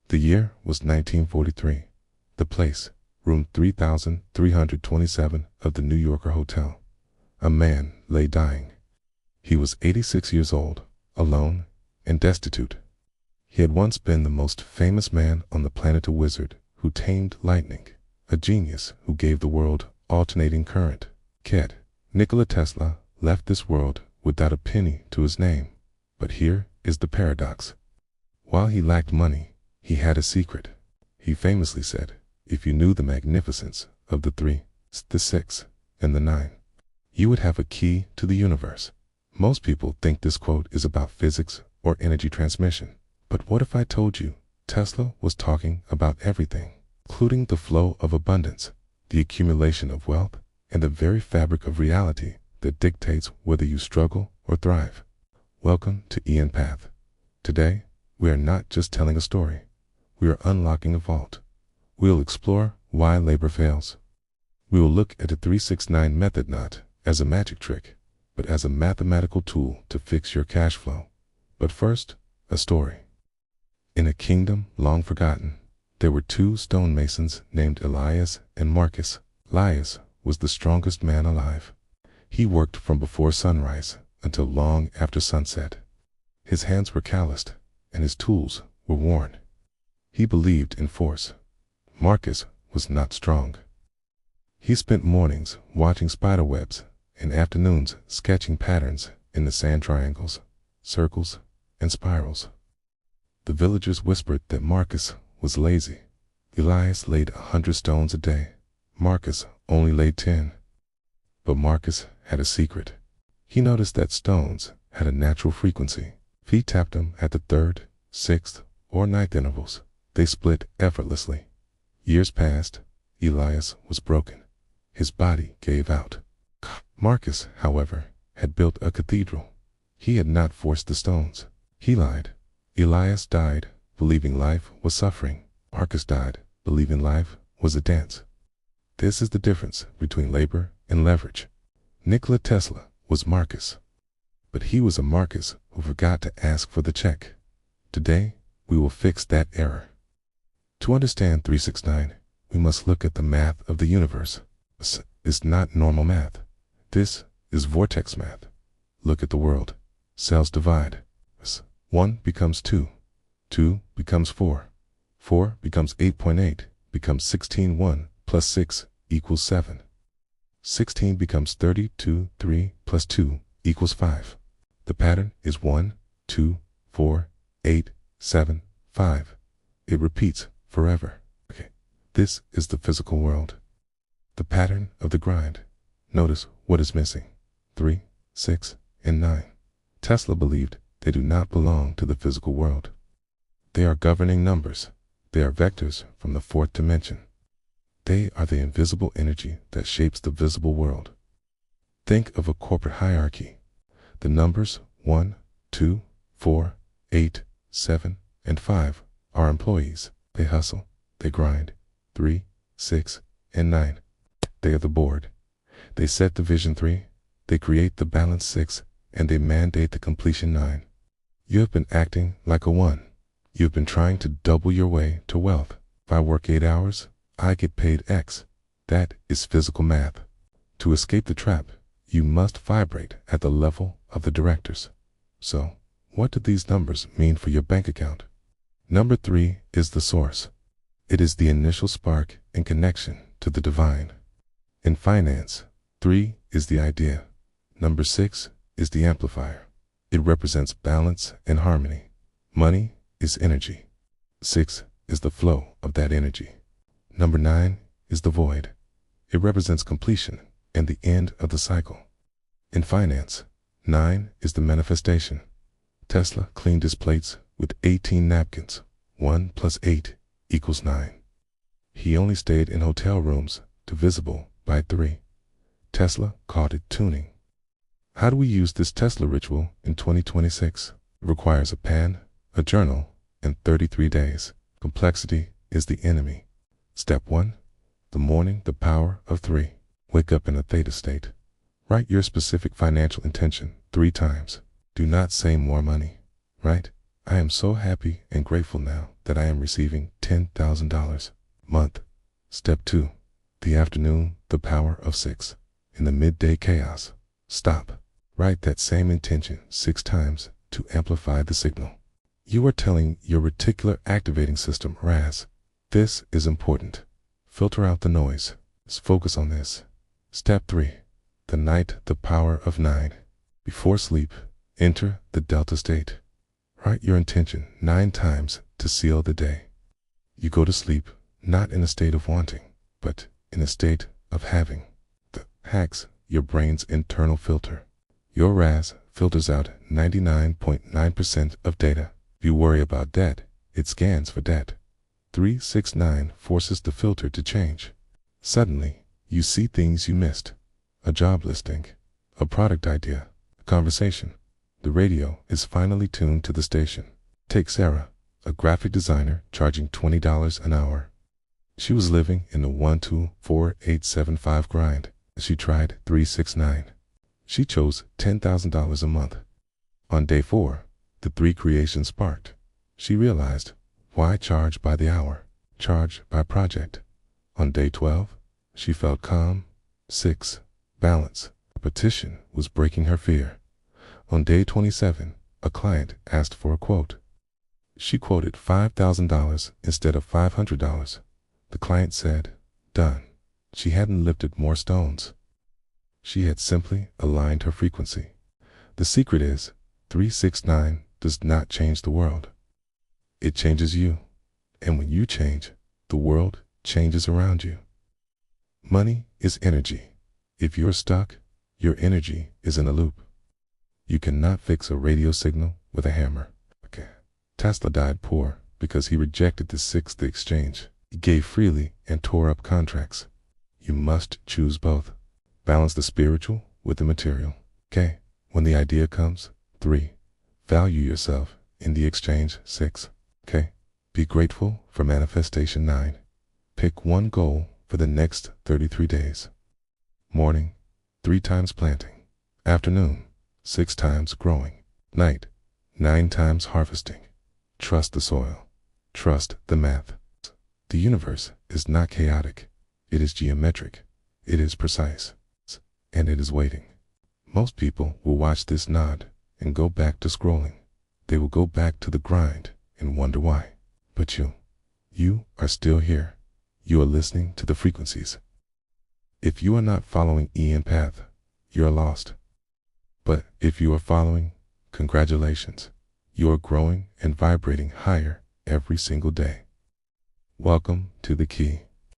The year was 1943. The place, room 3327 of the New Yorker Hotel. A man lay dying. He was 86 years old, alone, and destitute. He had once been the most famous man on the planet, a wizard who tamed lightning, a genius who gave the world alternating current. Nikola Tesla left this world without a penny to his name. But here is the paradox. While he lacked money, he had a secret. He famously said, "If you knew the magnificence of the 3, the 6, and the 9, you would have a key to the universe." Most people think this quote is about physics or energy transmission. But what if I told you Tesla was talking about everything, including the flow of abundance, the accumulation of wealth, and the very fabric of reality that dictates whether you struggle or thrive? Welcome to Ian Path. Today, we are not just telling a story. We are unlocking a vault. We'll explore why labor fails. We will look at the 369 method not as a magic trick, but as a mathematical tool to fix your cash flow. But first, a story. In a kingdom long forgotten, there were two stonemasons named Elias and Marcus. Elias was the strongest man alive. He worked from before sunrise until long after sunset. His hands were calloused, and his tools were worn. He believed in force. Marcus was not strong. He spent mornings watching spider webs and afternoons sketching patterns in the sand triangles, circles, and spirals. The villagers whispered that Marcus was lazy. Elias laid 100 stones a day. Marcus only laid 10. But Marcus had a secret. He noticed that stones had a natural frequency. If he tapped them at the 3rd, 6th, or 9th intervals, they split effortlessly. Years passed. Elias was broken. His body gave out. Marcus, however, had built a cathedral. He had not forced the stones. He lied. Elias died, believing life was suffering. Marcus died, believing life was a dance. This is the difference between labor and leverage. Nikola Tesla was Marcus, but he was a Marcus who forgot to ask for the check. Today, we will fix that error. To understand 369, we must look at the math of the universe. This is not normal math. This is Vortex Math. Look at the world. Cells divide. 1 becomes 2. 2 becomes 4. 4 becomes 8.8, becomes 16. 1 plus 6 equals 7. 16 becomes 32. 3 plus 2 equals 5. The pattern is 1, 2, 4, 8, 7, 5. It repeats forever. This is the physical world. The pattern of the grind. Notice what is missing. 3, 6, and 9. Tesla believed they do not belong to the physical world. They are governing numbers. They are vectors from the 4th dimension. They are the invisible energy that shapes the visible world. Think of a corporate hierarchy. The numbers 1, 2, 4, 8, 7, and 5 are employees. They hustle, they grind. 3, 6, and 9. They are the board. They set the vision 3, they create the balance 6, and they mandate the completion 9. You have been acting like a 1. You have been trying to double your way to wealth. If I work 8 hours, I get paid X. That is physical math. To escape the trap, you must vibrate at the level of the directors. So, what do these numbers mean for your bank account? Number 3 is the source. It is the initial spark and connection to the divine. In finance, 3 is the idea. Number 6 is the amplifier. It represents balance and harmony. Money is energy. 6 is the flow of that energy. Number 9 is the void. It represents completion and the end of the cycle. In finance, 9 is the manifestation. Tesla cleaned his plates with 18 napkins. 1 plus 8 equals 9. He only stayed in hotel rooms divisible by 3. Tesla called it tuning. How do we use this Tesla ritual in 2026? It requires a pen, a journal, and 33 days. Complexity is the enemy. Step 1. The morning, the power of 3. Wake up in a theta state. Write your specific financial intention 3 times. Do not say more money. Write, I am so happy and grateful now that I am receiving $10,000 a month. Step 2. The afternoon, the power of 6. In the midday chaos, stop. Write that same intention 6 times to amplify the signal. You are telling your reticular activating system, RAS, this is important. Filter out the noise. Let's focus on this. Step 3. The night, the power of 9. Before sleep, enter the delta state. Write your intention 9 times to seal the day. You go to sleep not in a state of wanting, but in a state of having. The hacks your brain's internal filter. Your RAS filters out 99.9% of data. If you worry about debt, it scans for debt. 369 forces the filter to change. Suddenly, you see things you missed. A job listing, a product idea, a conversation. The radio is finally tuned to the station. Take Sarah, a graphic designer charging $20 an hour. She was living in the 1-2-4-8-7-5 grind. She tried 369. She chose $10,000 a month. On day 4, the 3 creations sparked. She realized, why charge by the hour? Charge by project. On day 12, she felt calm. 6. Balance. Repetition was breaking her fear. On day 27, a client asked for a quote. She quoted $5,000 instead of $500. The client said, done. She hadn't lifted more stones. She had simply aligned her frequency. The secret is, 369 does not change the world. It changes you. And when you change, the world changes around you. Money is energy. If you're stuck, your energy is in a loop. You cannot fix a radio signal with a hammer. Okay. Tesla died poor because he rejected the 6th exchange. He gave freely and tore up contracts. You must choose both. Balance the spiritual with the material. Okay. When the idea comes, 3. Value yourself in the exchange, 6. Okay. Be grateful for manifestation, 9. Pick one goal for the next 33 days. Morning, 3 times planting. Afternoon, 6 times growing. Night, 9 times harvesting. Trust the soil. Trust the math. The universe is not chaotic. It is geometric. It is precise. And it is waiting. Most people will watch this nod and go back to scrolling. They will go back to the grind and wonder why. But you are still here. You are listening to the frequencies. If you are not following Ian path, you are lost. But if you are following, congratulations. You are growing and vibrating higher every single day. Welcome to the key.